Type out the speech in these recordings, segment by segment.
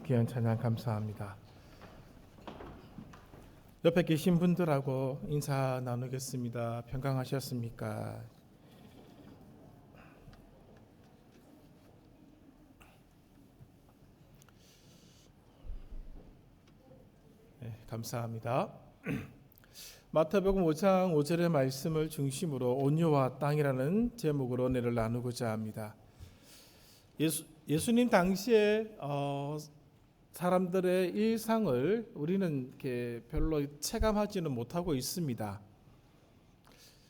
귀한 찬양 감사합니다. 옆에 계신 분들하고 인사 나누겠습니다. 평강하셨습니까? 네, 감사합니다. 마태복음 5장 5절의 말씀을 중심으로 온유와 땅이라는 제목으로 은혜를 나누고자 합니다. 예수님 당시에 사람들의 일상을 우리는 이렇게 별로 체감하지는 못하고 있습니다.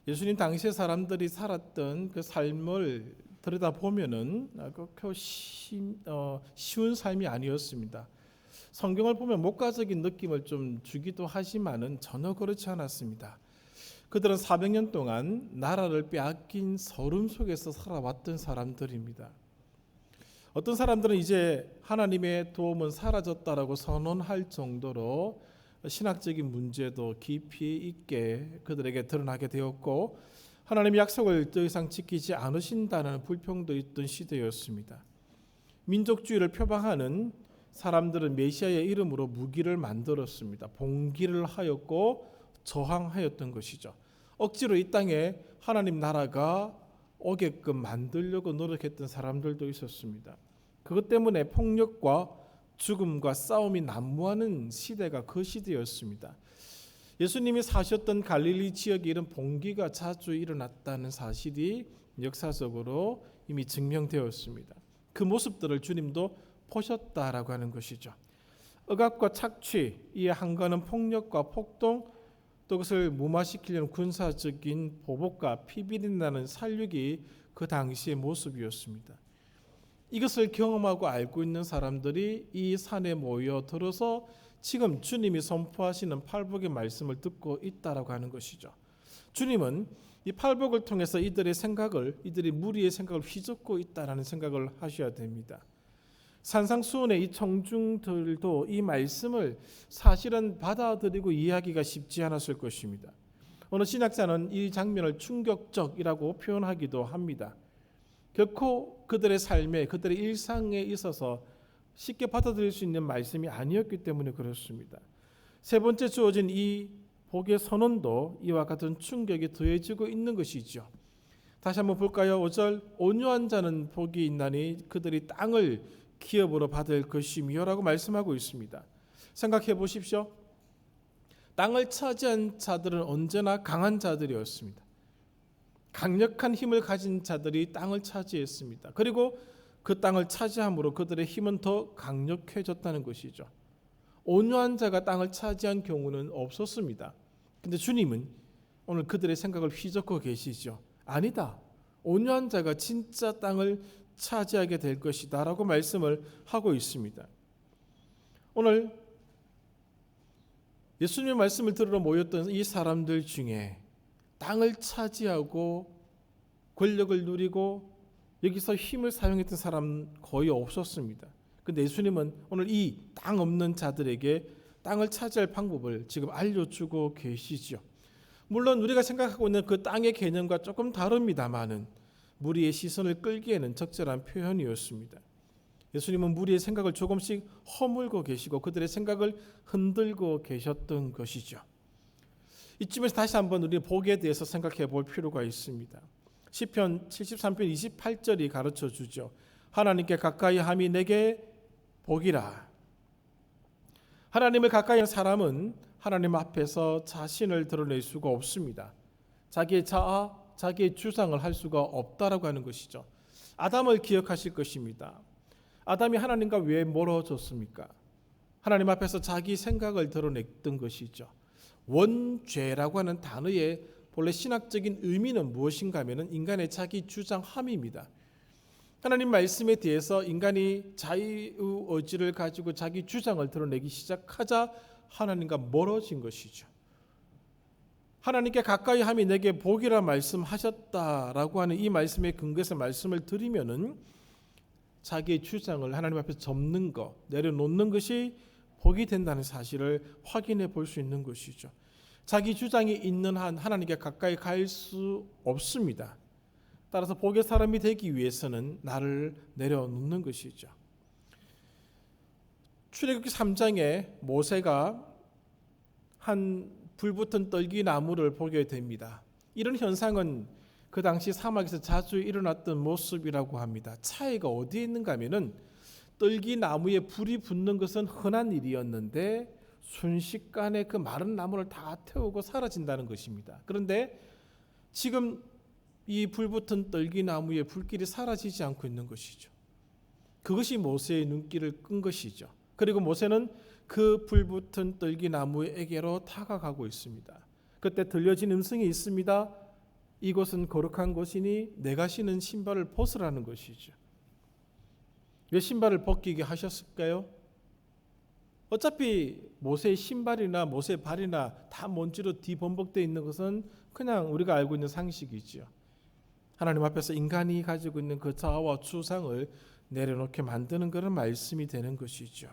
예수님 당시에 사람들이 살았던 그 삶을 들여다보면은 그렇게 쉬운 삶이 아니었습니다. 성경을 보면 목가적인 느낌을 좀 주기도 하지만은 전혀 그렇지 않았습니다. 그들은 400년 동안 나라를 빼앗긴 서름 속에서 살아왔던 사람들입니다. 어떤 사람들은 이제 하나님의 도움은 사라졌다라고 선언할 정도로 신학적인 문제도 깊이 있게 그들에게 드러나게 되었고, 하나님의 약속을 더 이상 지키지 않으신다는 불평도 있던 시대였습니다. 민족주의를 표방하는 사람들은 메시아의 이름으로 무기를 만들었습니다. 봉기를 하였고 저항하였던 것이죠. 억지로 이 땅에 하나님 나라가 오게끔 만들려고 노력했던 사람들도 있었습니다. 그것 때문에 폭력과 죽음과 싸움이 난무하는 시대가 그 시대였습니다. 예수님이 사셨던 갈릴리 지역에 이런 봉기가 자주 일어났다는 사실이 역사적으로 이미 증명되었습니다. 그 모습들을 주님도 보셨다라고 하는 것이죠. 억압과 착취, 이에 한가는 폭력과 폭동, 또 그것을 무마시키려는 군사적인 보복과 피비린내 나는 살육이 그 당시의 모습이었습니다. 이것을 경험하고 알고 있는 사람들이 이 산에 모여 들어서 지금 주님이 선포하시는 팔복의 말씀을 듣고 있다라고 하는 것이죠. 주님은 이 팔복을 통해서 이들이 무리의 생각을 휘젓고 있다라는 생각을 하셔야 됩니다. 산상수훈의 이 청중들도 이 말씀을 사실은 받아들이고 이해하기가 쉽지 않았을 것입니다. 어느 신학자는 이 장면을 충격적이라고 표현하기도 합니다. 결코 그들의 삶에, 그들의 일상에 있어서 쉽게 받아들일 수 있는 말씀이 아니었기 때문에 그렇습니다. 세 번째 주어진 이 복의 선언도 이와 같은 충격이 더해지고 있는 것이죠. 다시 한번 볼까요? 5절, 온유한 자는 복이 있나니 그들이 땅을 기업으로 받을 것이며 라고 말씀하고 있습니다. 생각해 보십시오. 땅을 차지한 자들은 언제나 강한 자들이었습니다. 강력한 힘을 가진 자들이 땅을 차지했습니다. 그리고 그 땅을 차지함으로 그들의 힘은 더 강력해졌다는 것이죠. 온유한 자가 땅을 차지한 경우는 없었습니다. 근데 주님은 오늘 그들의 생각을 휘젓고 계시죠. 아니다. 온유한 자가 진짜 땅을 차지하게 될 것이다 라고 말씀을 하고 있습니다. 오늘 예수님의 말씀을 들으러 모였던 이 사람들 중에 땅을 차지하고 권력을 누리고 여기서 힘을 사용했던 사람 거의 없었습니다. 근데 예수님은 오늘 이 땅 없는 자들에게 땅을 차지할 방법을 지금 알려주고 계시죠. 물론 우리가 생각하고 있는 그 땅의 개념과 조금 다릅니다만은 무리의 시선을 끌기에는 적절한 표현이었습니다. 예수님은 무리의 생각을 조금씩 허물고 계시고 그들의 생각을 흔들고 계셨던 것이죠. 이쯤에서 다시 한번 우리 복에 대해서 생각해 볼 필요가 있습니다. 시편 73편 28절이 가르쳐 주죠. 하나님께 가까이 함이 내게 복이라. 하나님을 가까이 하는 사람은 하나님 앞에서 자신을 드러낼 수가 없습니다. 자기의 자아, 자기의 주장을 할 수가 없다라고 하는 것이죠. 아담을 기억하실 것입니다. 아담이 하나님과 왜 멀어졌습니까? 하나님 앞에서 자기 생각을 드러냈던 것이죠. 원죄라고 하는 단어의 본래 신학적인 의미는 무엇인가 하면 인간의 자기 주장함입니다. 하나님 말씀에 대해서 인간이 자유의지를 가지고 자기 주장을 드러내기 시작하자 하나님과 멀어진 것이죠. 하나님께 가까이 함이 내게 복이라 말씀하셨다라고 하는 이 말씀에 근거해서 말씀을 드리면은 자기의 주장을 하나님 앞에 접는 것, 내려놓는 것이 복이 된다는 사실을 확인해 볼 수 있는 것이죠. 자기 주장이 있는 한 하나님께 가까이 갈 수 없습니다. 따라서 복의 사람이 되기 위해서는 나를 내려놓는 것이죠. 출애굽기 3장에 모세가 한 불붙은 떨기나무를 보게 됩니다. 이런 현상은 그 당시 사막에서 자주 일어났던 모습이라고 합니다. 차이가 어디에 있는가 하면은 떨기나무에 불이 붙는 것은 흔한 일이었는데 순식간에 그 마른 나무를 다 태우고 사라진다는 것입니다. 그런데 지금 이 불붙은 떨기나무에 불길이 사라지지 않고 있는 것이죠. 그것이 모세의 눈길을 끈 것이죠. 그리고 모세는 그 불붙은 떨기나무에게로 다가가고 있습니다. 그때 들려진 음성이 있습니다. 이곳은 거룩한 곳이니 내가 신은 신발을 벗으라는 것이죠. 왜 신발을 벗기게 하셨을까요? 어차피 모세의 신발이나 모세의 발이나 다 먼지로 뒤범벅되어 있는 것은 그냥 우리가 알고 있는 상식이죠. 하나님 앞에서 인간이 가지고 있는 그 자아와 추상을 내려놓게 만드는 그런 말씀이 되는 것이죠.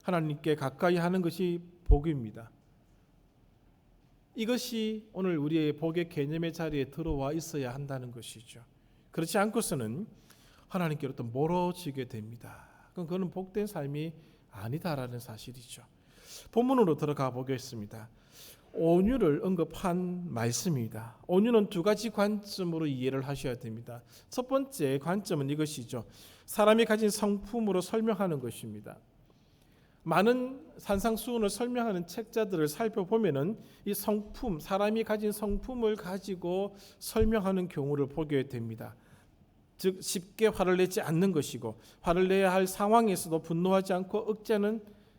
하나님께 가까이 하는 것이 복입니다. 이것이 오늘 우리의 복의 개념의 자리에 들어와 있어야 한다는 것이죠. 그렇지 않고서는 하나님께로부터 멀어지게 됩니다. 그건 복된 삶이 아니다라는 사실이죠. 본문으로 들어가 보겠습니다. 온유를 언급한 말씀입니다. 온유는 두 가지 관점으로 이해를 하셔야 됩니다. 첫 번째 관점은 이것이죠. 사람이 가진 성품으로 설명하는 것입니다. 많은 산상수훈을 설명하는 책자들을 살펴보면은 이 성품, 사람이 가진 성품을 가지고 설명하는 경우를 보게 됩니다. 즉 쉽게 화를 내지 않는 것이고, 화를 내야 할 상황에서도 분노하지 않고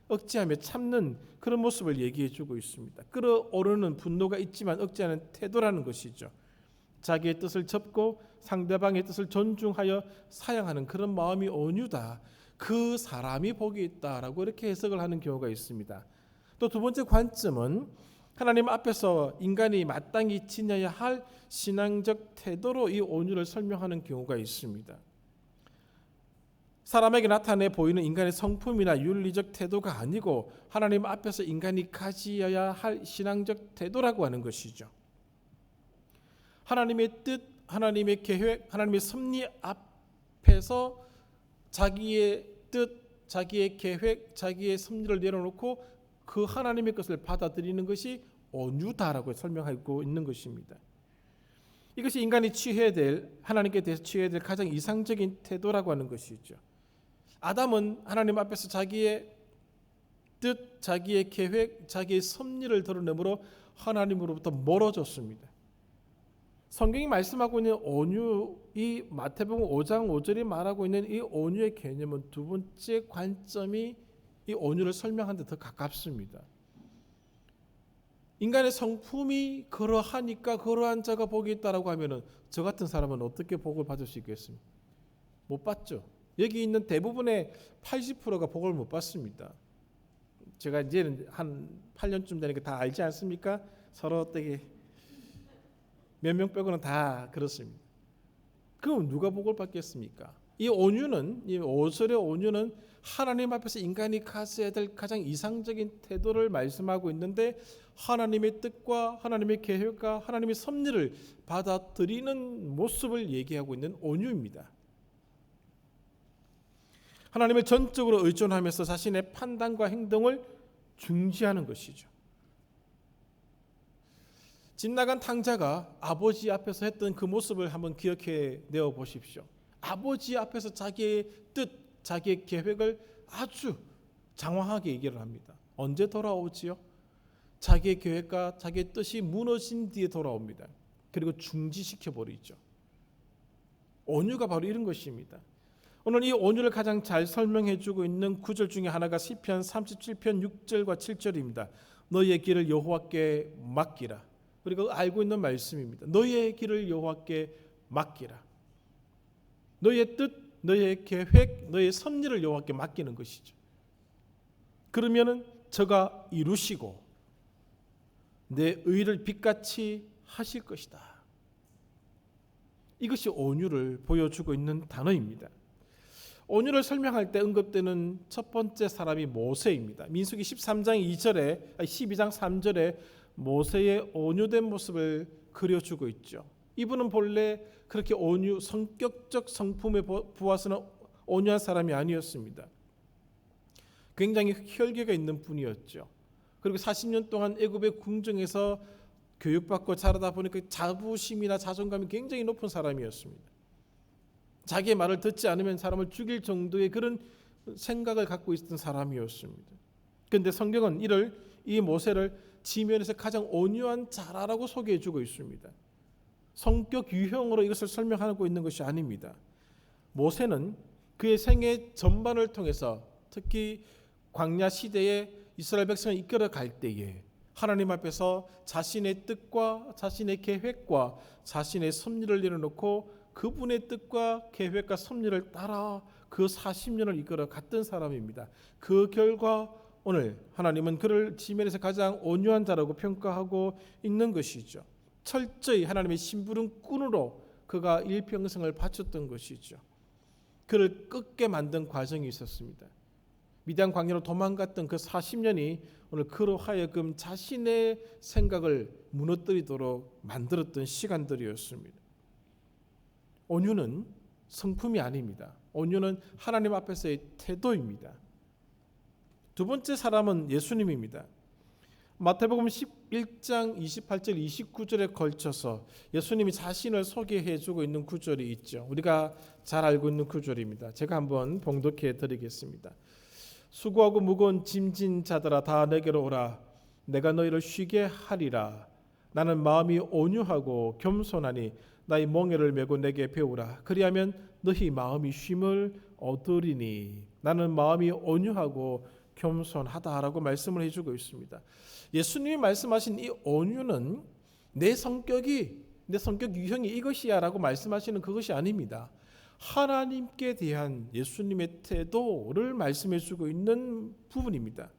억제하며 참는 그런 모습을 얘기해주고 있습니다. 끓어오르는 분노가 있지만 억제하는 태도라는 것이죠. 자기의 뜻을 접고 상대방의 뜻을 존중하여 사양하는 그런 마음이 온유다. 그 사람이 복이 있다라고 이렇게 해석을 하는 경우가 있습니다. 또 두 번째 관점은 하나님 앞에서 인간이 마땅히 지녀야 할 신앙적 태도로 이 온유를 설명하는 경우가 있습니다. 사람에게 나타내 보이는 인간의 성품이나 윤리적 태도가 아니고 하나님 앞에서 인간이 가지어야 할 신앙적 태도라고 하는 것이죠. 하나님의 뜻, 하나님의 계획, 하나님의 섭리 앞에서 자기의 뜻, 자기의 계획, 자기의 섭리를 내려놓고 그 하나님의 것을 받아들이는 것이 온유다라고 설명하고 있는 것입니다. 이것이 인간이 취해야 될, 하나님께 대해서 취해야 될 가장 이상적인 태도라고 하는 것이죠. 아담은 하나님 앞에서 자기의 뜻, 자기의 계획, 자기의 섭리를 드러내므로 하나님으로부터 멀어졌습니다. 성경이 말씀하고 있는 온유, 이 마태복음 5장 5절이 말하고 있는 이 온유의 개념은 두 번째 관점이 이 온유를 설명하는 데 더 가깝습니다. 인간의 성품이 그러하니까 그러한 자가 복이 있다라고 하면은 저 같은 사람은 어떻게 복을 받을 수 있겠습니까? 못 받죠. 여기 있는 대부분의 80%가 복을 못 받습니다. 제가 이제는 한 8년쯤 되니까 다 알지 않습니까? 서로 어떻게 몇 명 빼고는 다 그렇습니다. 그럼 누가 복을 받겠습니까? 이 온유는, 이 5절의 온유는 하나님 앞에서 인간이 가져야 될 가장 이상적인 태도를 말씀하고 있는데 하나님의 뜻과 하나님의 계획과 하나님의 섭리를 받아들이는 모습을 얘기하고 있는 온유입니다. 하나님을 전적으로 의존하면서 자신의 판단과 행동을 중지하는 것이죠. 집 나간 탕자가 아버지 앞에서 했던 그 모습을 한번 기억해 내어 보십시오. 아버지 앞에서 자기의 뜻, 자기의 계획을 아주 장황하게 얘기를 합니다. 언제 돌아오지요? 자기의 계획과 자기의 뜻이 무너진 뒤에 돌아옵니다. 그리고 중지시켜 버리죠. 온유가 바로 이런 것입니다. 오늘 이 온유를 가장 잘 설명해 주고 있는 구절 중에 하나가 시편 37편 6절과 7절입니다. 너희의 길을 여호와께 맡기라. 우리가 알고 있는 말씀입니다. 너희의 길을 여호와께 맡기라. 너희의 뜻, 너희의 계획, 너희의 섭리를 여호와께 맡기는 것이죠. 그러면은 저가 이루시고 내 의를 빛같이 하실 것이다. 이것이 온유를 보여주고 있는 단어입니다. 온유를 설명할 때 언급되는 첫 번째 사람이 모세입니다. 민수기 13장 2절에 12장 3절에 모세의 온유된 모습을 그려주고 있죠. 이분은 본래 그렇게 온유, 성격적 성품에 부어서는 온유한 사람이 아니었습니다. 굉장히 혈기가 있는 분이었죠. 그리고 40년 동안 애굽의 궁정에서 교육받고 자라다 보니까 자부심이나 자존감이 굉장히 높은 사람이었습니다. 자기의 말을 듣지 않으면 사람을 죽일 정도의 그런 생각을 갖고 있던 사람이었습니다. 그런데 성경은 이 모세를 지면에서 가장 온유한 자라라고 소개해주고 있습니다. 성격 유형으로 이것을 설명하고 있는 것이 아닙니다. 모세는 그의 생애 전반을 통해서 특히 광야 시대에 이스라엘 백성을 이끌어 갈 때에 하나님 앞에서 자신의 뜻과 자신의 계획과 자신의 섭리를 내려놓고 그분의 뜻과 계획과 섭리를 따라 그 40년을 이끌어 갔던 사람입니다. 그 결과 오늘 하나님은 그를 지면에서 가장 온유한 자라고 평가하고 있는 것이죠. 철저히 하나님의 심부름꾼으로 그가 일평생을 바쳤던 것이죠. 그를 끄게 만든 과정이 있었습니다. 미디안 광야로 도망갔던 그 40년이 오늘 그로 하여금 자신의 생각을 무너뜨리도록 만들었던 시간들이었습니다. 온유는 성품이 아닙니다. 온유는 하나님 앞에서의 태도입니다. 두 번째 사람은 예수님입니다. 마태복음 11장 28절 29절에 걸쳐서 예수님이 자신을 소개해주고 있는 구절이 있죠. 우리가 잘 알고 있는 구절입니다. 제가 한번 봉독해 드리겠습니다. 수고하고 무거운 짐진 자들아 다 내게로 오라. 내가 너희를 쉬게 하리라. 나는 마음이 온유하고 겸손하니 나의 멍에를 메고 내게 배우라. 그리하면 너희 마음이 쉼을 얻으리니. 나는 마음이 온유하고 겸손하다라고 말씀을 해주고 있습니다. 예수님이 말씀하신 이 온유는 내 성격 유형이 이것이야라고 말씀하시는 그것이 아닙니다. 하나님께 대한 예수님의 태도를 말씀해주고 있는 부분입니다.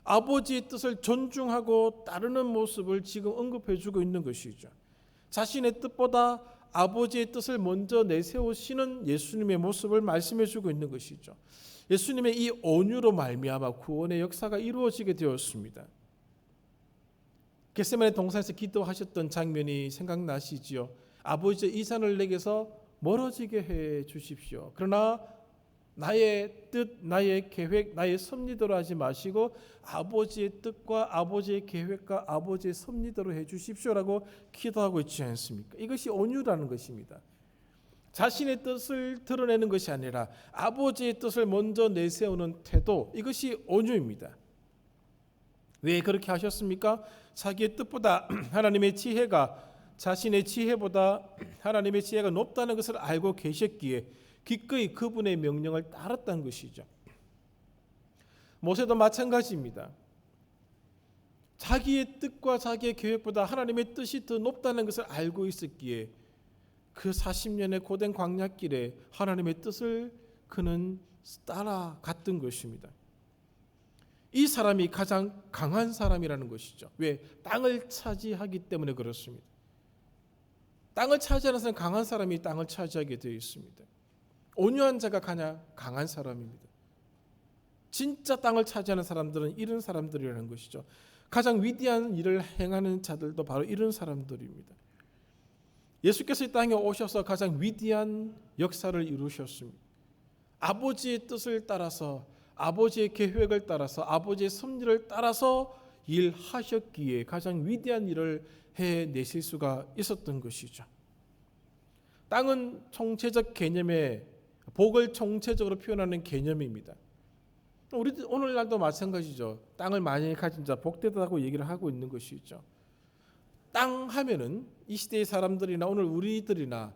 아버지의 뜻을 존중하고 따르는 모습을 지금 언급해주고 있는 것이죠. 자신의 뜻보다 아버지의 뜻을 먼저 내세우시는 예수님의 모습을 말씀해주고 있는 것이죠. 예수님의 이 온유로 말미암아 구원의 역사가 이루어지게 되었습니다. 겟세마네 동산에서 기도하셨던 장면이 생각나시지요. 아버지 이 산을 내게서 멀어지게 해 주십시오. 그러나 나의 뜻, 나의 계획, 나의 섭리대로 하지 마시고 아버지의 뜻과 아버지의 계획과 아버지의 섭리대로 해 주십시오라고 기도하고 있지 않습니까? 이것이 온유라는 것입니다. 자신의 뜻을 드러내는 것이 아니라 아버지의 뜻을 먼저 내세우는 태도, 이것이 온유입니다. 왜 그렇게 하셨습니까? 자기의 뜻보다 하나님의 지혜가 자신의 지혜보다 하나님의 지혜가 높다는 것을 알고 계셨기에 기꺼이 그분의 명령을 따랐다는 것이죠. 모세도 마찬가지입니다. 자기의 뜻과 자기의 계획보다 하나님의 뜻이 더 높다는 것을 알고 있었기에 그 40년의 고된 광야길에 하나님의 뜻을 그는 따라갔던 것입니다. 이 사람이 가장 강한 사람이라는 것이죠. 왜? 땅을 차지하기 때문에 그렇습니다. 땅을 차지하는 사람은 강한 사람이 땅을 차지하게 되어 있습니다. 온유한 자가 가장 강한 사람입니다. 진짜 땅을 차지하는 사람들은 이런 사람들이라는 것이죠. 가장 위대한 일을 행하는 자들도 바로 이런 사람들입니다. 예수께서 이 땅에 오셔서 가장 위대한 역사를 이루셨습니다. 아버지의 뜻을 따라서 아버지의 계획을 따라서 아버지의 섭리를 따라서 일하셨기에 가장 위대한 일을 해내실 수가 있었던 것이죠. 땅은 총체적 개념의 복을 총체적으로 표현하는 개념입니다. 우리 오늘날도 마찬가지죠. 땅을 많이 가진 자 복되다고 얘기를 하고 있는 것이죠. 땅 하면은 이 시대의 사람들이나 오늘 우리들이나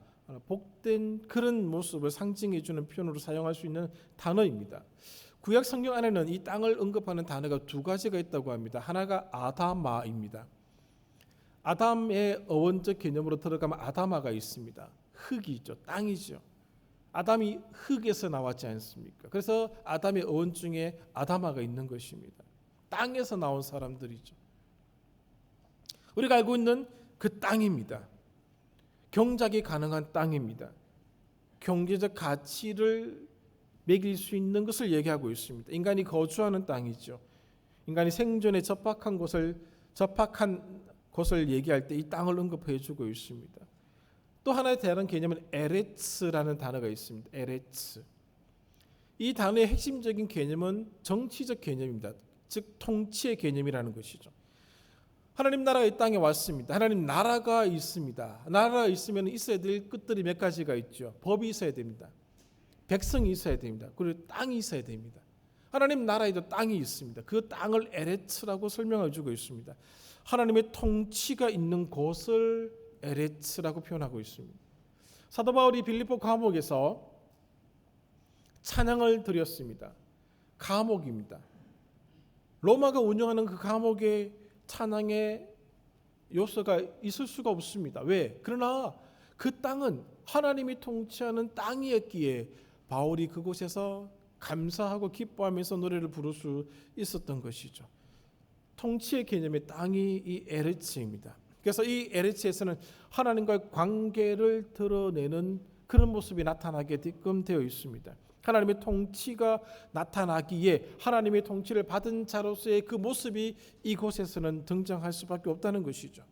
복된 그런 모습을 상징해 주는 표현으로 사용할 수 있는 단어입니다. 구약 성경 안에는 이 땅을 언급하는 단어가 두 가지가 있다고 합니다. 하나가 아다마입니다. 아담의 어원적 개념으로 들어가면 아다마가 있습니다. 흙이죠. 땅이죠. 아담이 흙에서 나왔지 않습니까? 그래서 아담의 어원 중에 아다마가 있는 것입니다. 땅에서 나온 사람들이죠. 우리가 알고 있는 그 땅입니다. 경작이 가능한 땅입니다. 경제적 가치를 매길 수 있는 것을 얘기하고 있습니다. 인간이 거주하는 땅이죠. 인간이 생존에 적합한 곳을 얘기할 때 이 땅을 언급해 주고 있습니다. 또 하나의 다른 개념은 에레츠라는 단어가 있습니다. 에레츠. 이 단어의 핵심적인 개념은 정치적 개념입니다. 즉 통치의 개념이라는 것이죠. 하나님 나라가 이 땅에 왔습니다. 하나님 나라가 있습니다. 나라가 있으면 있어야 될 것들이 몇 가지가 있죠. 법이 있어야 됩니다. 백성이 있어야 됩니다. 그리고 땅이 있어야 됩니다. 하나님 나라에도 땅이 있습니다. 그 땅을 에레츠라고 설명해 주고 있습니다. 하나님의 통치가 있는 곳을 에레츠라고 표현하고 있습니다. 사도 바울이 빌립보 감옥에서 찬양을 드렸습니다. 감옥입니다. 로마가 운영하는 그 감옥에 찬양의 요소가 있을 수가 없습니다. 왜? 그러나 그 땅은 하나님이 통치하는 땅이었기에 바울이 그곳에서 감사하고 기뻐하면서 노래를 부를 수 있었던 것이죠. 통치의 개념의 땅이 이 에레츠입니다. 그래서 이 에레츠에서는 하나님과의 관계를 드러내는 그런 모습이 나타나게끔 되어 있습니다. 하나님의 통치가 나타나기에 하나님의 통치를 받은 자로서의 그 모습이 이곳에서는 등장할 수밖에 없다는 것이죠.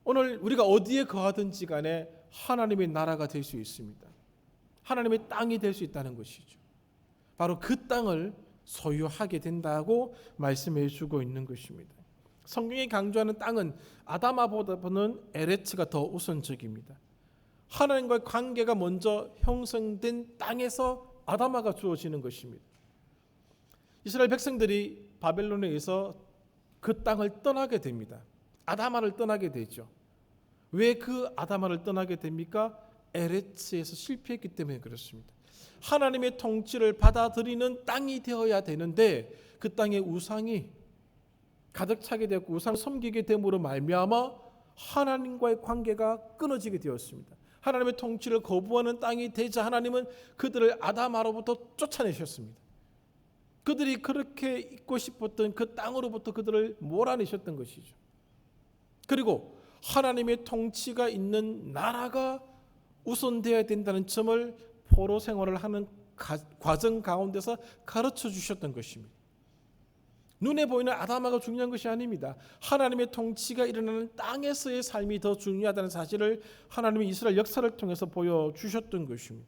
오늘 우리가 어디에 거하든지 간에 하나님의 나라가 될 수 있습니다. 하나님의 땅이 될 수 있다는 것이죠. 바로 그 땅을 소유하게 된다고 말씀해 주고 있는 것입니다. 성경이 강조하는 땅은 아다마보다는 에레츠가 더 우선적입니다. 하나님과의 관계가 먼저 형성된 땅에서 아다마가 주어지는 것입니다. 이스라엘 백성들이 바벨론에 의해서 그 땅을 떠나게 됩니다. 아다마를 떠나게 되죠. 왜 그 아다마를 떠나게 됩니까? 에레츠에서 실패했기 때문에 그렇습니다. 하나님의 통치를 받아들이는 땅이 되어야 되는데 그 땅에 우상이 가득 차게 되었고 우상을 섬기게 됨으로 말미암아 하나님과의 관계가 끊어지게 되었습니다. 하나님의 통치를 거부하는 땅이 되자 하나님은 그들을 아담아로부터 쫓아내셨습니다. 그들이 그렇게 있고 싶었던 그 땅으로부터 그들을 몰아내셨던 것이죠. 그리고 하나님의 통치가 있는 나라가 우선되어야 된다는 점을 포로 생활을 하는 과정 가운데서 가르쳐 주셨던 것입니다. 눈에 보이는 아담아가 중요한 것이 아닙니다. 하나님의 통치가 일어나는 땅에서의 삶이 더 중요하다는 사실을 하나님의 이스라엘 역사를 통해서 보여주셨던 것입니다.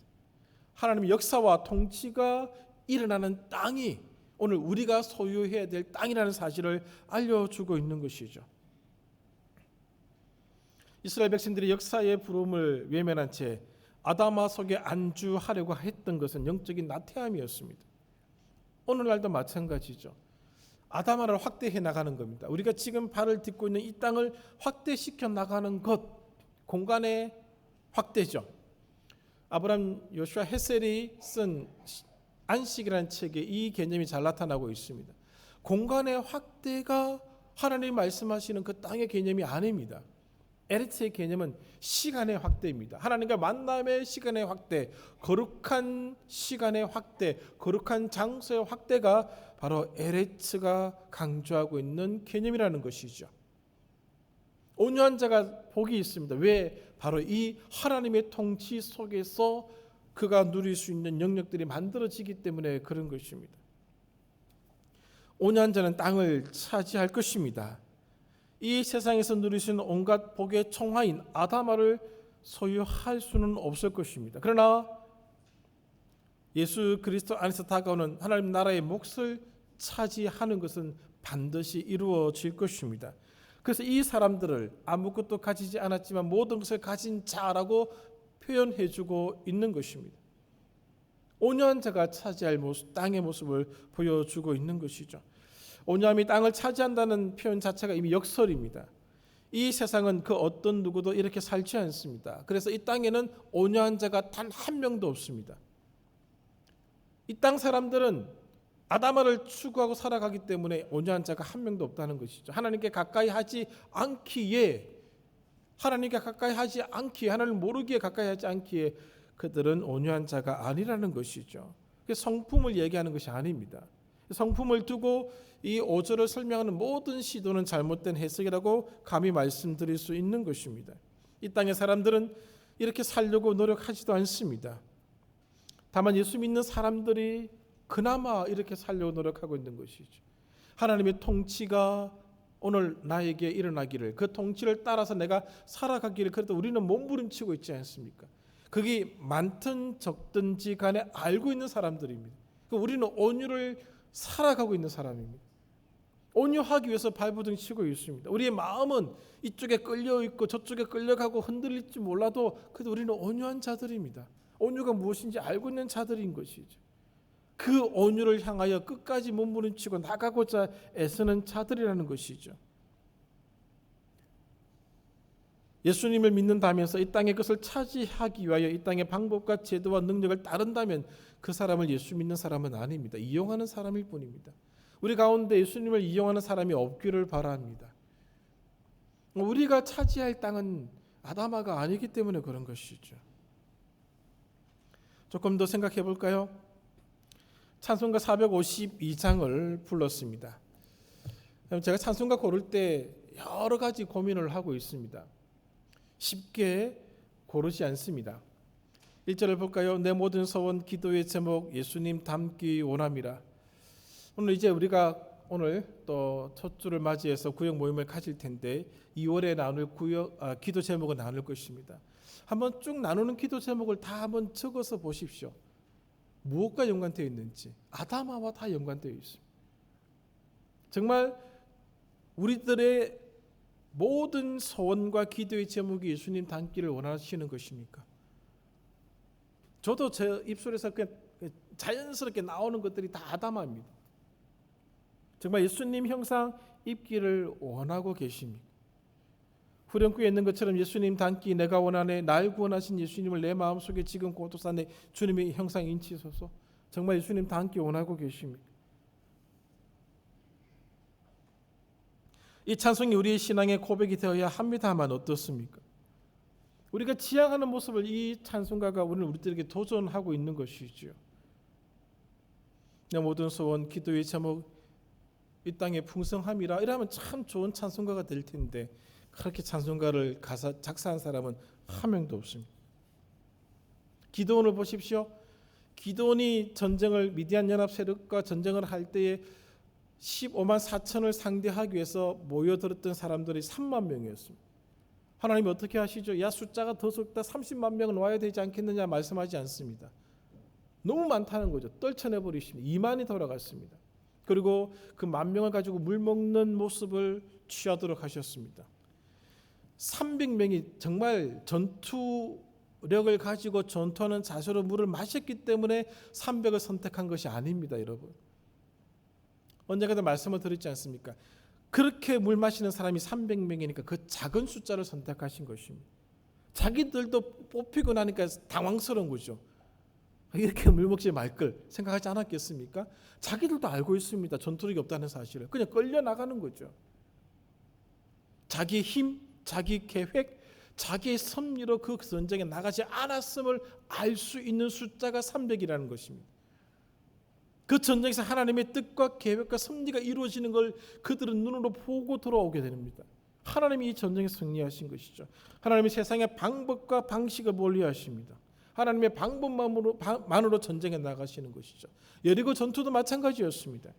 하나님의 역사와 통치가 일어나는 땅이 오늘 우리가 소유해야 될 땅이라는 사실을 알려주고 있는 것이죠. 이스라엘 백성들이 역사의 부름을 외면한 채 아담아 속에 안주하려고 했던 것은 영적인 나태함이었습니다. 오늘날도 마찬가지죠. 아담아를 확대해 나가는 겁니다. 우리가 지금 발을 딛고 있는 이 땅을 확대시켜 나가는 것, 공간의 확대죠. 아브라함 요슈아 헤셀이 쓴 안식이라는 책에 이 개념이 잘 나타나고 있습니다. 공간의 확대가 하나님이 말씀하시는 그 땅의 개념이 아닙니다. 에레츠의 개념은 시간의 확대입니다. 하나님과 만남의 시간의 확대, 거룩한 시간의 확대, 거룩한 장소의 확대가 바로 에레츠가 강조하고 있는 개념이라는 것이죠. 온유한 자가 복이 있습니다. 왜? 바로 이 하나님의 통치 속에서 그가 누릴 수 있는 영역들이 만들어지기 때문에 그런 것입니다. 온유한 자는 땅을 차지할 것입니다. 이 세상에서 누릴 수 있는 온갖 복의 총화인 아담아를 소유할 수는 없을 것입니다. 그러나 예수 그리스도 안에서 다가오는 하나님 나라의 몫을 차지하는 것은 반드시 이루어질 것입니다. 그래서 이 사람들을 아무것도 가지지 않았지만 모든 것을 가진 자라고 표현해주고 있는 것입니다. 온유한 자가 차지할 모습, 땅의 모습을 보여주고 있는 것이죠. 온유함이 땅을 차지한다는 표현 자체가 이미 역설입니다. 이 세상은 그 어떤 누구도 이렇게 살지 않습니다. 그래서 이 땅에는 온유한 자가 단 한 명도 없습니다. 이 땅 사람들은 아담아를 추구하고 살아가기 때문에 온유한 자가 한 명도 없다는 것이죠. 하나님께 가까이 하지 않기에 하나님을 모르기에 가까이 하지 않기에 그들은 온유한 자가 아니라는 것이죠. 성품을 얘기하는 것이 아닙니다. 성품을 두고 이 5절을 설명하는 모든 시도는 잘못된 해석이라고 감히 말씀드릴 수 있는 것입니다. 이 땅의 사람들은 이렇게 살려고 노력하지도 않습니다. 다만 예수 믿는 사람들이 그나마 이렇게 살려고 노력하고 있는 것이죠. 하나님의 통치가 오늘 나에게 일어나기를, 그 통치를 따라서 내가 살아가기를, 그래도 우리는 몸부림치고 있지 않습니까? 그게 많든 적든지 간에 알고 있는 사람들입니다. 우리는 온유를 살아가고 있는 사람입니다. 온유하기 위해서 발버둥 치고 있습니다. 우리의 마음은 이쪽에 끌려 있고 저쪽에 끌려가고 흔들릴지 몰라도 그래도 우리는 온유한 자들입니다. 온유가 무엇인지 알고 있는 자들인 것이죠. 그 온유를 향하여 끝까지 몸부림치고 나가고자 애쓰는 자들이라는 것이죠. 예수님을 믿는다면서 이 땅의 것을 차지하기 위하여 이 땅의 방법과 제도와 능력을 따른다면 그 사람을 예수 믿는 사람은 아닙니다. 이용하는 사람일 뿐입니다. 우리 가운데 예수님을 이용하는 사람이 없기를 바랍니다. 우리가 차지할 땅은 아담아가 아니기 때문에 그런 것이죠. 조금 더 생각해 볼까요? 찬송가 452장을 불렀습니다. 제가 찬송가 고를 때 여러 가지 고민을 하고 있습니다. 쉽게 고르지 않습니다. 1절을 볼까요? 내 모든 서원 기도의 제목 예수님 닮기 원함이라. 오늘 이제 우리가 오늘 또 첫 주를 맞이해서 구역 모임을 가질 텐데 2월에 나눌 기도 제목을 나눌 것입니다. 한번 쭉 나누는 기도 제목을 다 한번 적어서 보십시오. 무엇과 연관되어 있는지. 아담아와 다 연관되어 있습니다. 정말 우리들의 모든 소원과 기도의 제목이 예수님 닮기를 원하시는 것입니까? 저도 제 입술에서 그냥 자연스럽게 나오는 것들이 다 아담아입니다. 정말 예수님 형상 입기를 원하고 계십니까? 후렴구에 있는 것처럼 예수님 닮기 내가 원하네 날 구원하신 예수님을 내 마음속에 지금 고도산에 주님의 형상 인치소서. 정말 예수님 닮기 원하고 계십니까? 이 찬송이 우리의 신앙의 고백이 되어야 합니다만 어떻습니까? 우리가 지향하는 모습을 이 찬송가가 오늘 우리들에게 도전하고 있는 것이지요. 내 모든 소원 기도의 제목 이 땅의 풍성함이라 이러면 참 좋은 찬송가가 될 텐데 그렇게 찬송가를 작사한 사람은 한 명도 없습니다. 기드온을 보십시오. 기드온이 미디안 연합 세력과 전쟁을 할 때에 15만 4천을 상대하기 위해서 모여들었던 사람들이 3만 명이었습니다. 하나님이 어떻게 하시죠? 야 숫자가 더 적다 30만 명은 와야 되지 않겠느냐 말씀하지 않습니다. 너무 많다는 거죠. 떨쳐내버리십니다. 2만이 돌아갔습니다. 그리고 그 10,000명을 가지고 물 먹는 모습을 취하도록 하셨습니다. 300명이 정말 전투력을 가지고 전투하는 자세로 물을 마셨기 때문에 300을 선택한 것이 아닙니다, 여러분. 언젠가도 말씀을 드렸지 않습니까? 그렇게 물 마시는 사람이 300명이니까 그 작은 숫자를 선택하신 것입니다. 자기들도 뽑히고 나니까 당황스러운 거죠. 이렇게 물 먹지 말걸 생각하지 않았겠습니까? 자기들도 알고 있습니다. 전투력이 없다는 사실을. 그냥 끌려 나가는 거죠. 자기의 힘, 자기 계획, 자기의 섭리로 그 전쟁에 나가지 않았음을 알 수 있는 숫자가 300이라는 것입니다. 그 전쟁에서 하나님의 뜻과 계획과 섭리가 이루어지는 걸 그들은 눈으로 보고 돌아오게 됩니다. 하나님이 이 전쟁에 승리하신 것이죠. 하나님이 세상의 방법과 방식을 멀리하십니다. 하나님의 방법만으로 전쟁에 나가시는 것이죠. 여리고 전투도 마찬가지였습니다.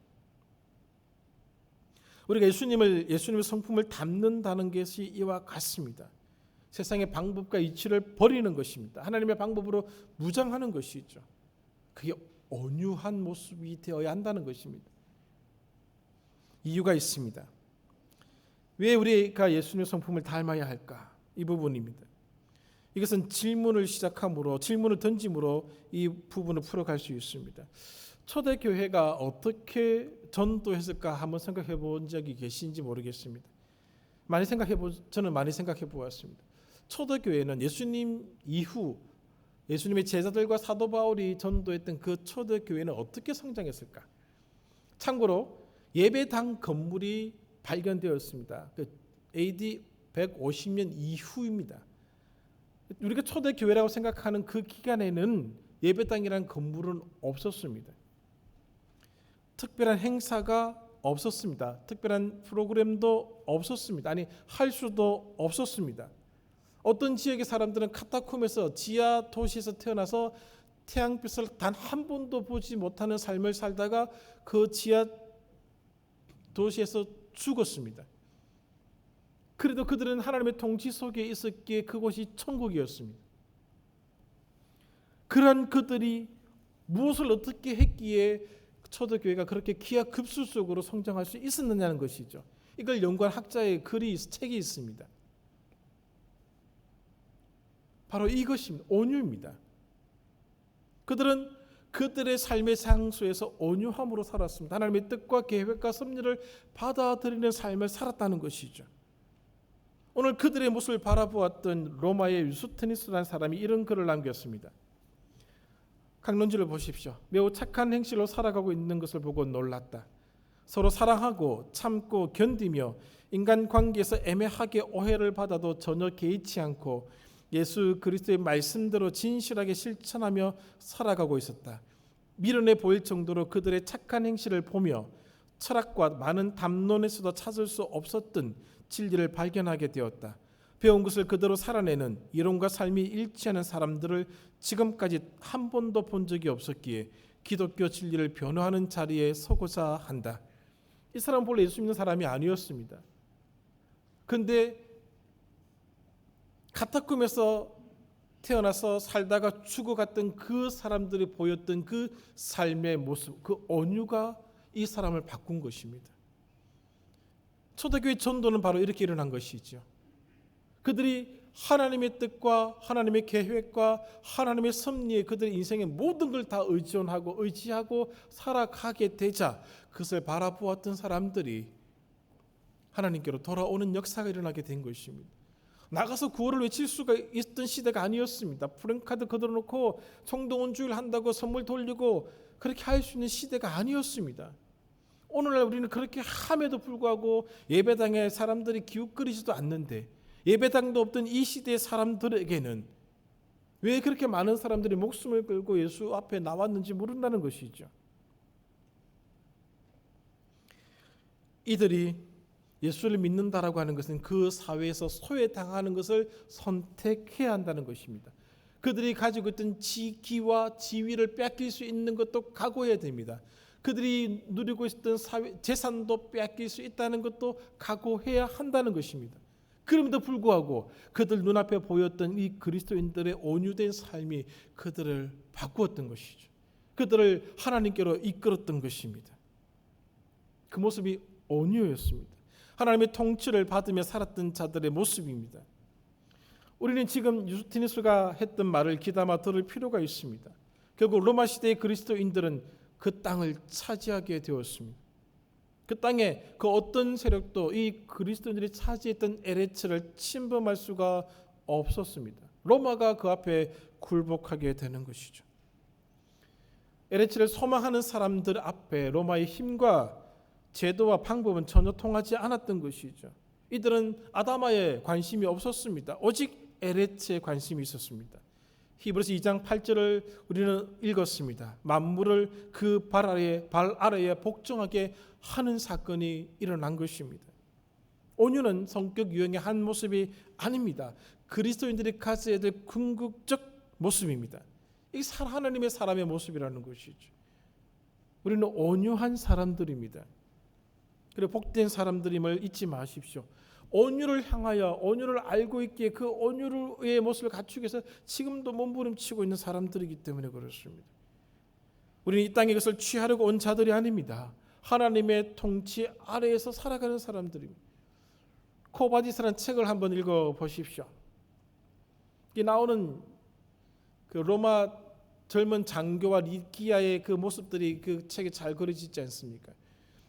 우리가 예수님의 성품을 담는다는 것이 이와 같습니다. 세상의 방법과 이치를 버리는 것입니다. 하나님의 방법으로 무장하는 것이죠. 그게 온유한 모습이 되어야 한다는 것입니다. 이유가 있습니다. 왜 우리가 예수님의 성품을 닮아야 할까? 이 부분입니다. 이것은 질문을 던짐으로 이 부분을 풀어갈 수 있습니다. 초대교회가 어떻게 전도했을까 한번 생각해 본 적이 계신지 모르겠습니다. 저는 많이 생각해 보았습니다. 초대교회는 예수님 이후 예수님의 제자들과 사도 바울이 전도했던 그 초대교회는 어떻게 성장했을까? 참고로 예배당 건물이 발견되었습니다. AD 150년 이후입니다. 우리가 초대교회라고 생각하는 그 기간에는 예배당이라는 건물은 없었습니다. 특별한 행사가 없었습니다. 특별한 프로그램도 없었습니다. 아니 할 수도 없었습니다. 어떤 지역의 사람들은 카타콤에서 지하 도시에서 태어나서 태양빛을 단 한 번도 보지 못하는 삶을 살다가 그 지하 도시에서 죽었습니다. 그래도 그들은 하나님의 통치 속에 있었기에 그곳이 천국이었습니다. 그런 그들이 무엇을 어떻게 했기에 초대교회가 그렇게 기하급수적으로 성장할 수 있었느냐는 것이죠. 이걸 연구한 학자의 책이 있습니다. 바로 이것입니다. 온유입니다. 그들은 그들의 삶의 장소에서 온유함으로 살았습니다. 하나님의 뜻과 계획과 섭리를 받아들이는 삶을 살았다는 것이죠. 오늘 그들의 모습을 바라보았던 로마의 유스티니스라는 사람이 이런 글을 남겼습니다. 강론지를 보십시오. 매우 착한 행실로 살아가고 있는 것을 보고 놀랐다. 서로 사랑하고 참고 견디며 인간관계에서 애매하게 오해를 받아도 전혀 개의치 않고 예수 그리스도의 말씀대로 진실하게 실천하며 살아가고 있었다. 미련해 보일 정도로 그들의 착한 행실을 보며 철학과 많은 담론에서도 찾을 수 없었던 진리를 발견하게 되었다. 배운 것을 그대로 살아내는 이론과 삶이 일치하는 사람들을 지금까지 한 번도 본 적이 없었기에 기독교 진리를 변호하는 자리에 서고자 한다. 이 사람은 본래 예수 믿는 사람이 아니었습니다. 그런데 카타콤에서 태어나서 살다가 죽어갔던 그 사람들이 보였던 그 삶의 모습, 그 온유가 이 사람을 바꾼 것입니다. 초대교회 전도는 바로 이렇게 일어난 것이죠. 그들이 하나님의 뜻과 하나님의 계획과 하나님의 섭리에 그들의 인생의 모든 걸 다 의지하고 살아가게 되자 그것을 바라보았던 사람들이 하나님께로 돌아오는 역사가 일어나게 된 것입니다. 나가서 구호를 외칠 수가 있던 시대가 아니었습니다. 프랭카드 거들어놓고 총동원주일 한다고 선물 돌리고 그렇게 할 수 있는 시대가 아니었습니다. 오늘날 우리는 그렇게 함에도 불구하고 예배당에 사람들이 기웃거리지도 않는데 예배당도 없던 이 시대의 사람들에게는 왜 그렇게 많은 사람들이 목숨을 걸고 예수 앞에 나왔는지 모른다는 것이죠. 이들이 예수를 믿는다라고 하는 것은 그 사회에서 소외당하는 것을 선택해야 한다는 것입니다. 그들이 가지고 있던 지기와 지위를 뺏길 수 있는 것도 각오해야 됩니다. 그들이 누리고 있었던 재산도 뺏길 수 있다는 것도 각오해야 한다는 것입니다. 그럼에도 불구하고 그들 눈앞에 보였던 이 그리스도인들의 온유된 삶이 그들을 바꾸었던 것이죠. 그들을 하나님께로 이끌었던 것입니다. 그 모습이 온유였습니다. 하나님의 통치를 받으며 살았던 자들의 모습입니다. 우리는 지금 유스티니스가 했던 말을 귀담아 들을 필요가 있습니다. 결국 로마 시대의 그리스도인들은 그 땅을 차지하게 되었습니다. 그 땅에 그 어떤 세력도 이 그리스도인들이 차지했던 에레츠를 침범할 수가 없었습니다. 로마가 그 앞에 굴복하게 되는 것이죠. 에레츠를 소망하는 사람들 앞에 로마의 힘과 제도와 방법은 전혀 통하지 않았던 것이죠. 이들은 아다마에 관심이 없었습니다. 오직 에레츠에 관심이 있었습니다. 히브리서 2장 8절을 우리는 읽었습니다. 만물을 그 발 아래에 복종하게 하는 사건이 일어난 것입니다. 온유는 성격 유형의 한 모습이 아닙니다. 그리스도인들이 가져야 될 궁극적 모습입니다. 이게 하나님의 사람의 모습이라는 것이죠. 우리는 온유한 사람들입니다. 그리고 복된 사람들임을 잊지 마십시오. 온유를 향하여 온유를 알고 있기에 그 온유의 모습을 갖추기 위해서 지금도 몸부림치고 있는 사람들이기 때문에 그렇습니다. 우리는 이 땅에 그것을 취하려고 온 자들이 아닙니다. 하나님의 통치 아래에서 살아가는 사람들입니다. 코바디스라는 책을 한번 읽어보십시오. 이 나오는 그 로마 젊은 장교와 리기아의 그 모습들이 그 책에 잘 그려지지 있지 않습니까?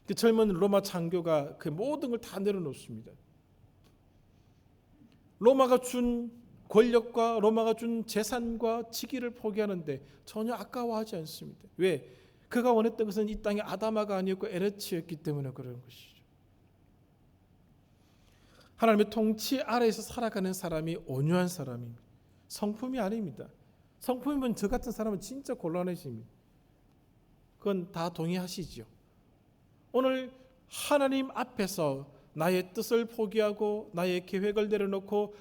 그 젊은 로마 장교가 그 모든 걸 다 내려놓습니다. 로마가 준 권력과 로마가 준 재산과 직위를 포기하는데 전혀 아까워하지 않습니다. 왜? 그가 원했던 것은 이 땅의 아다마가 아니었고 에레츠였기 때문에 그런 것이죠. 하나님의 통치 아래에서 살아가는 사람이 온유한 사람입니다. 성품이 아닙니다. 성품이면 저 같은 사람은 진짜 곤란해집니다. 그건 다 동의하시죠. 오늘 하나님 앞에서 나의 뜻을 포기하고 나의 계획을 내려놓고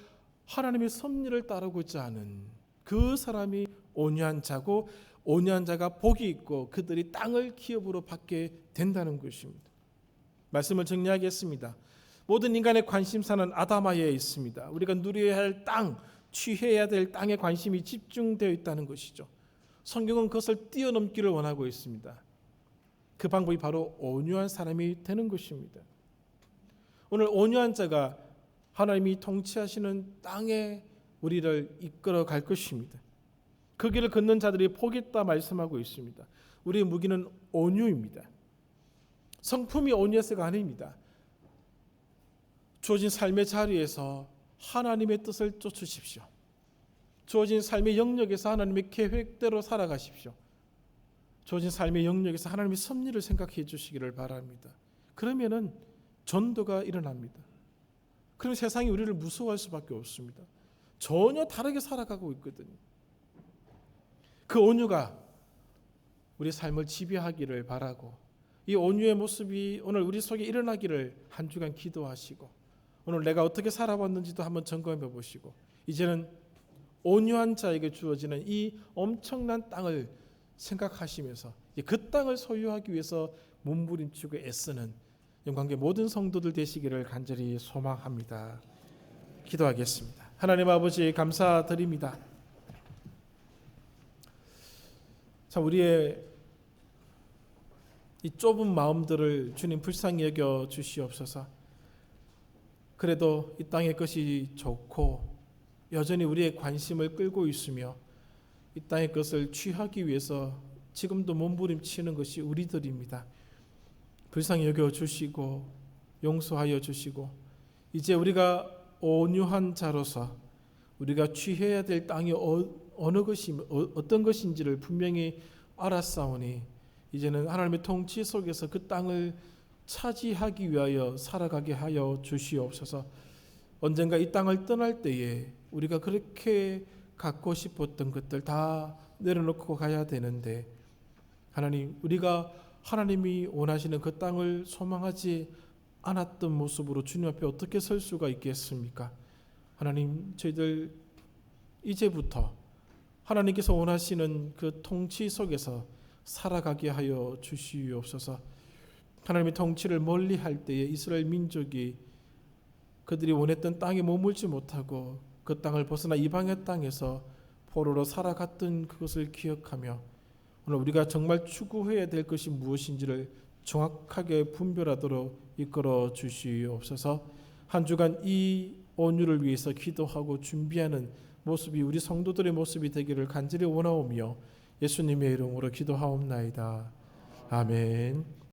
하나님의 섭리를 따르고자 하는 그 사람이 온유한 자고 온유한 자가 복이 있고 그들이 땅을 기업으로 받게 된다는 것입니다. 말씀을 정리하겠습니다. 모든 인간의 관심사는 아다마에 있습니다. 우리가 누려야 할 땅, 취해야 될 땅에 관심이 집중되어 있다는 것이죠. 성경은 그것을 뛰어넘기를 원하고 있습니다. 그 방법이 바로 온유한 사람이 되는 것입니다. 오늘 온유한 자가 하나님이 통치하시는 땅에 우리를 이끌어 갈 것입니다. 그 길을 걷는 자들이 복이 있다 말씀하고 있습니다. 우리의 무기는 온유입니다. 성품이 온유해서가 아닙니다. 주어진 삶의 자리에서 하나님의 뜻을 쫓으십시오. 주어진 삶의 영역에서 하나님의 계획대로 살아가십시오. 주어진 삶의 영역에서 하나님의 섭리를 생각해 주시기를 바랍니다. 그러면은 전도가 일어납니다. 그럼 세상이 우리를 무서워할 수밖에 없습니다. 전혀 다르게 살아가고 있거든요. 그 온유가 우리 삶을 지배하기를 바라고, 이 온유의 모습이 오늘 우리 속에 일어나기를 한 주간 기도하시고, 오늘 내가 어떻게 살아왔는지도 한번 점검해 보시고, 이제는 온유한 자에게 주어지는 이 엄청난 땅을 생각하시면서 그 땅을 소유하기 위해서 몸부림치고 애쓰는 영광의 모든 성도들 되시기를 간절히 소망합니다. 기도하겠습니다. 하나님 아버지 감사드립니다. 참 우리의 이 좁은 마음들을 주님 불쌍히 여겨 주시옵소서. 그래도 이 땅의 것이 좋고 여전히 우리의 관심을 끌고 있으며 이 땅의 것을 취하기 위해서 지금도 몸부림치는 것이 우리들입니다. 불쌍히 여겨 주시고 용서하여 주시고, 이제 우리가 온유한 자로서 우리가 취해야 될 땅이 어느 것이 어떤 것인지를 분명히 알았사오니, 이제는 하나님의 통치 속에서 그 땅을 차지하기 위하여 살아가게 하여 주시옵소서. 언젠가 이 땅을 떠날 때에 우리가 그렇게 갖고 싶었던 것들 다 내려놓고 가야 되는데, 하나님, 우리가 하나님이 원하시는 그 땅을 소망하지 않았던 모습으로 주님 앞에 어떻게 설 수가 있겠습니까? 하나님, 저희들 이제부터 하나님께서 원하시는 그 통치 속에서 살아가게 하여 주시옵소서. 하나님의 통치를 멀리할 때에 이스라엘 민족이 그들이 원했던 땅에 머물지 못하고 그 땅을 벗어나 이방의 땅에서 포로로 살아갔던 그것을 기억하며, 오늘 우리가 정말 추구해야 될 것이 무엇인지를 정확하게 분별하도록 이끌어 주시옵소서. 한 주간 이 온유를 위해서 기도하고 준비하는 모습이 우리 성도들의 모습이 되기를 간절히 원하오며 예수님의 이름으로 기도하옵나이다. 아멘.